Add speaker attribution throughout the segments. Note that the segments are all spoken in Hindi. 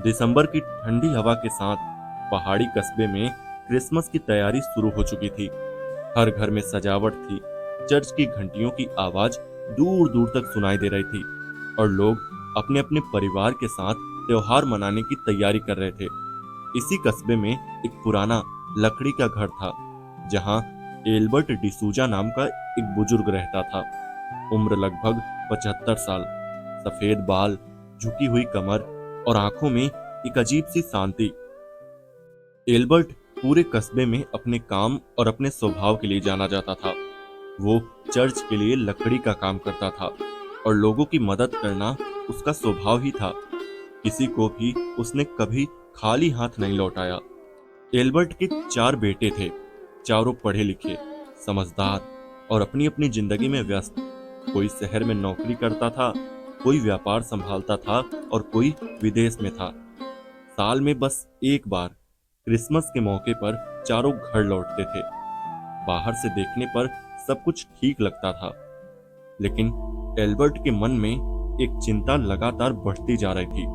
Speaker 1: दिसंबर की ठंडी हवा के साथ पहाड़ी कस्बे में क्रिसमस की तैयारी शुरू हो चुकी थी। हर घर में सजावट थी। चर्च की घंटियों की आवाज दूर दूर तक सुनाई दे रही थी और लोग अपने अपने परिवार के साथ त्योहार मनाने की तैयारी कर रहे थे। इसी कस्बे में एक पुराना लकड़ी का घर था जहां एल्बर्ट डिसूजा नाम का एक बुजुर्ग रहता था। उम्र लगभग 75 साल, सफेद बाल, झुकी हुई कमर और आंखों में एक अजीब सी शांति। एल्बर्ट पूरे कस्बे में अपने काम और अपने स्वभाव के लिए जाना जाता था। वो चर्च के लिए लकड़ी का काम करता था और लोगों की मदद करना उसका स्वभाव ही था। किसी को भी उसने कभी खाली हाथ नहीं लौटाया। एल्बर्ट के 4 बेटे थे, चारों पढ़े लिखे, समझदार और अपनी अपनी जिंदगी में व्यस्त। कोई शहर में नौकरी करता था, कोई व्यापार संभालता था और कोई विदेश में था। साल में बस एक बार क्रिसमस के मौके पर चारों घर लौटते थे। बाहर से देखने पर सब कुछ ठीक लगता था, लेकिन एल्बर्ट के मन में एक चिंता लगातार बढ़ती जा रही थी।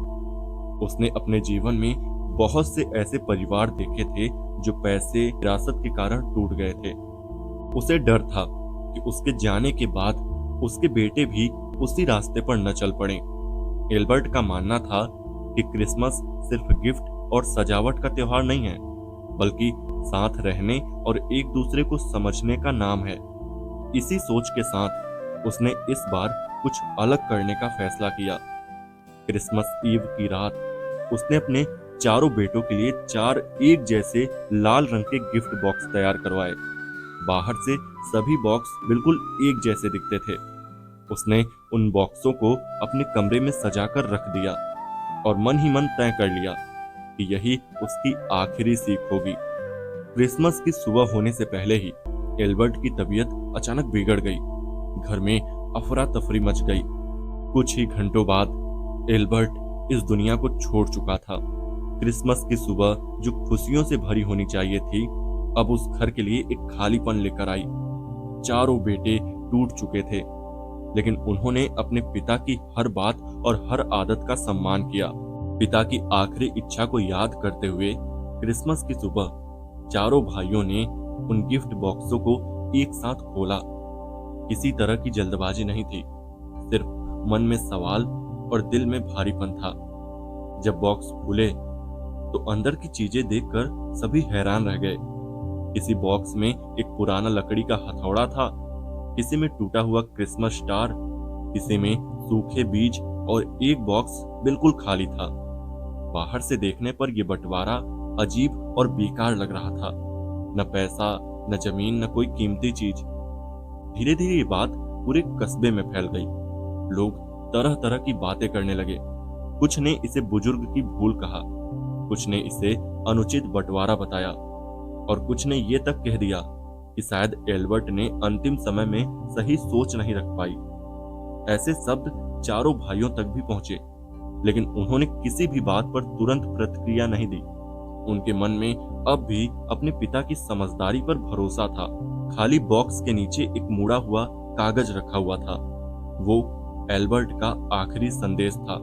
Speaker 1: उसने अपने जीवन में बहुत से ऐसे परिवार देखे थे जो पैसे, विरासत के कारण टूट गए थे। उसे डर था कि उसके जाने के बाद उसके बेटे भी उसी रास्ते पर न चल पड़े। एल्बर्ट का मानना था कि क्रिसमस सिर्फ गिफ्ट और सजावट का त्योहार नहीं है, बल्कि साथ रहने और एक दूसरे को समझने का नाम है। इसी सोच के साथ उसने इस बार कुछ अलग करने का फैसला किया। क्रिसमस ईव की रात उसने अपने चारों बेटों के लिए 4 एक जैसे लाल रंग के गिफ्ट बॉक्स तैयार करवाए। बाहर से सभी बॉक्स बिल्कुल एक जैसे दिखते थे। उसने उन बॉक्सों को अपने कमरे में सजाकर रख दिया और मन ही मन तय कर लिया कि यही उसकी आखिरी सीख होगी। क्रिसमस की सुबह होने से पहले ही एल्बर्ट की तबीयत अचानक बिगड़ गई। घर में अफरा तफरी मच गई। कुछ ही घंटों बाद एल्बर्ट इस दुनिया को छोड़ चुका था। क्रिसमस की सुबह जो खुशियों से भरी होनी चाहिए थी, अब उस घर के लिए एक खालीपन लेकर आई। चारों बेटे टूट चुके थे, लेकिन उन्होंने अपने पिता की हर बात और हर आदत का सम्मान किया। पिता की आखिरी इच्छा को याद करते हुए क्रिसमस की सुबह चारों भाइयों ने उन गिफ्ट बॉक्सों को एक साथ खोला। किसी तरह की जल्दबाजी नहीं थी, सिर्फ मन में सवाल और दिल में भारीपन था। जब बॉक्स खुले तो अंदर की चीजें देखकर सभी हैरान रह गए। किसी बॉक्स में एक पुराना लकड़ी का हथौड़ा था, किसी में टूटा हुआ क्रिसमस स्टार, किसी में सूखे बीज और एक बॉक्स बिल्कुल खाली था। बाहर से देखने पर यह बंटवारा अजीब और बेकार लग रहा था। न पैसा, न जमीन, न कोई कीमती चीज। धीरे धीरे ये बात पूरे कस्बे में फैल गई। लोग तरह तरह की बातें करने लगे। कुछ ने इसे बुजुर्ग की भूल कहा, कुछ ने इसे अनुचित बंटवारा बताया और कुछ ने यह तक कह दिया कि शायद एल्बर्ट ने अंतिम समय में सही सोच नहीं रख पाई। ऐसे शब्द चारों भाइयों तक भी पहुंचे, लेकिन उन्होंने किसी भी बात पर तुरंत प्रतिक्रिया नहीं दी। उनके मन में अब भी अपने पिता की समझदारी पर भरोसा था। खाली बॉक्स के नीचे एक मुड़ा हुआ कागज रखा हुआ था। वो एल्बर्ट का आखिरी संदेश था।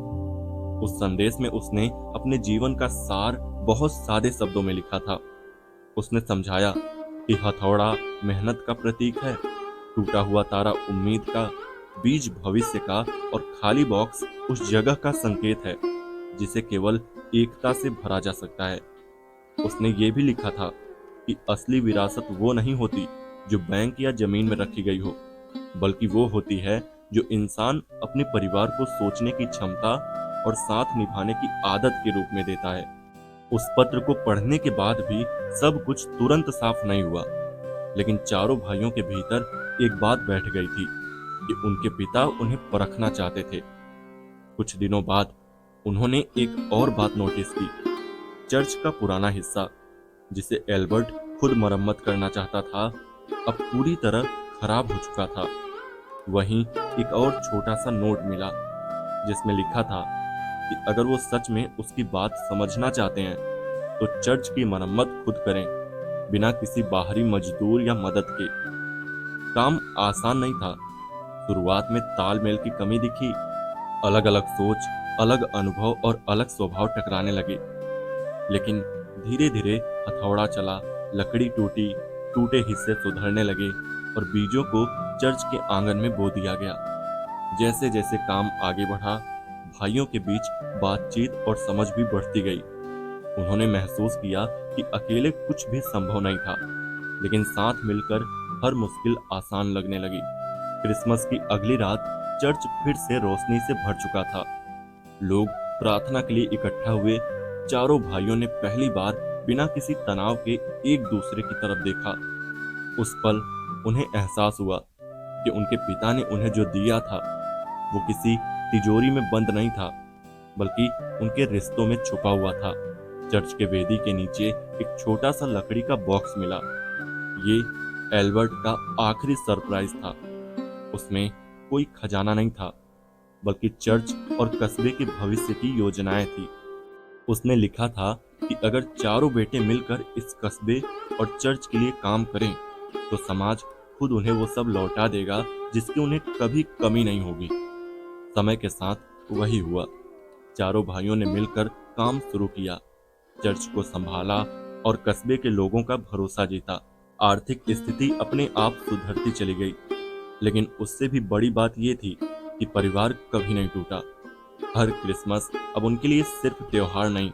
Speaker 1: उस संदेश में उसने अपने जीवन का सार बहुत सादे शब्दों में लिखा था। उसने समझाया कि हथौड़ा मेहनत का प्रतीक है, टूटा हुआ तारा उम्मीद का, बीज भविष्य का और खाली बॉक्स उस जगह का संकेत है जिसे केवल एकता से भरा जा सकता है। उसने ये भी लिखा था कि असली विरासत वो नहीं होती जो बैंक या जमीन में रखी गई हो, बल्कि वो होती है जो इंसान अपने परिवार को सोचने की क्षमता और साथ निभाने की आदत के रूप में देता है। उस पत्र को पढ़ने के बाद भी सब कुछ तुरंत साफ नहीं हुआ, लेकिन चारों भाइयों के भीतर एक बात बैठ गई थी कि उनके पिता उन्हें परखना चाहते थे। कुछ दिनों बाद उन्होंने एक और बात नोटिस की। चर्च का पुराना हिस्सा, जिसे एल्बर्ट खुद मरम्मत करना चाहता था, अब पूरी तरह खराब हो चुका था। वहीं एक और छोटा सा नोट मिला जिसमें लिखा था कि अगर वो सच में उसकी बात समझना चाहते हैं तो चर्च की मरम्मत खुद करें, बिना किसी बाहरी मजदूर या मदद के। काम आसान नहीं था। शुरुआत में तालमेल की कमी दिखी, अलग अलग सोच अलग अनुभव और अलग स्वभाव टकराने लगे। लेकिन धीरे धीरे हथौड़ा चला, लकड़ी टूटी, टूटे हिस्से सुधरने लगे और बीजों को चर्च के आंगन में बो दिया गया। जैसे जैसे काम आगे बढ़ा, भाइयों के बीच बातचीत और समझ भी बढ़ती गई। उन्होंने महसूस किया कि अकेले कुछ भी संभव नहीं था, लेकिन साथ मिलकर हर मुश्किल आसान लगने लगी। क्रिसमस की अगली रात चर्च फिर से रोशनी से भर चुका था। लोग प्रार्थना के लिए इकट्ठा हुए। चारों भाइयों ने पहली बार बिना किसी तनाव के एक दूसरे की तरफ देखा। उस पल उन्हें एहसास हुआ कि उनके पिता ने उन्हें जो दिया था वो किसी तिजोरी में बंद नहीं था, बल्कि उनके रिश्तों में छुपा हुआ था। चर्च के वेदी के नीचे एक छोटा सा लकड़ी का बॉक्स मिला। ये एल्बर्ट का आखिरी सरप्राइज था। उसमें कोई खजाना नहीं था, बल्कि चर्च और कस्बे के भविष्य की योजनाएं थी। उसने लिखा था कि अगर चारों बेटे मिलकर इस कस्बे और चर्च के लिए काम करें तो समाज खुद उन्हें वो सब लौटा देगा जिसकी उन्हें कभी कमी नहीं होगी। समय के साथ वही हुआ। चारों भाइयों ने मिलकर काम शुरू किया, चर्च को संभाला और कस्बे के लोगों का भरोसा जीता। आर्थिक स्थिति अपने आप सुधरती चली गई, लेकिन उससे भी बड़ी बात यह थी कि परिवार कभी नहीं टूटा। हर क्रिसमस अब उनके लिए सिर्फ त्योहार नहीं,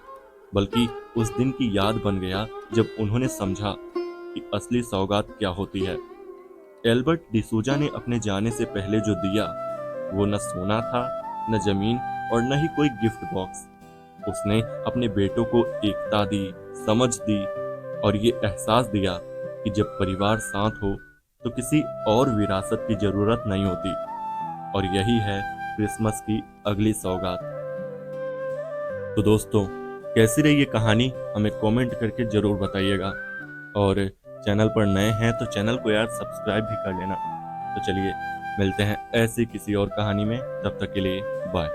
Speaker 1: बल्कि उस दिन की याद बन गया जब उन्होंने समझा कि असली सौगात क्या होती है। एल्बर्ट डिसूजा ने अपने जाने से पहले जो दिया वो न सोना था, न जमीन और न ही कोई गिफ्ट बॉक्स। उसने अपने बेटों को एकता दी, समझ दी और ये एहसास दिया कि जब परिवार साथ हो तो किसी और विरासत की जरूरत नहीं होती। और यही है क्रिसमस की अगली सौगात। तो दोस्तों, कैसी रही ये कहानी हमें कमेंट करके जरूर बताइएगा। और चैनल पर नए हैं तो चैनल को यार सब्सक्राइब भी कर लेना। तो चलिए मिलते हैं ऐसी किसी और कहानी में, तब तक के लिए बाय।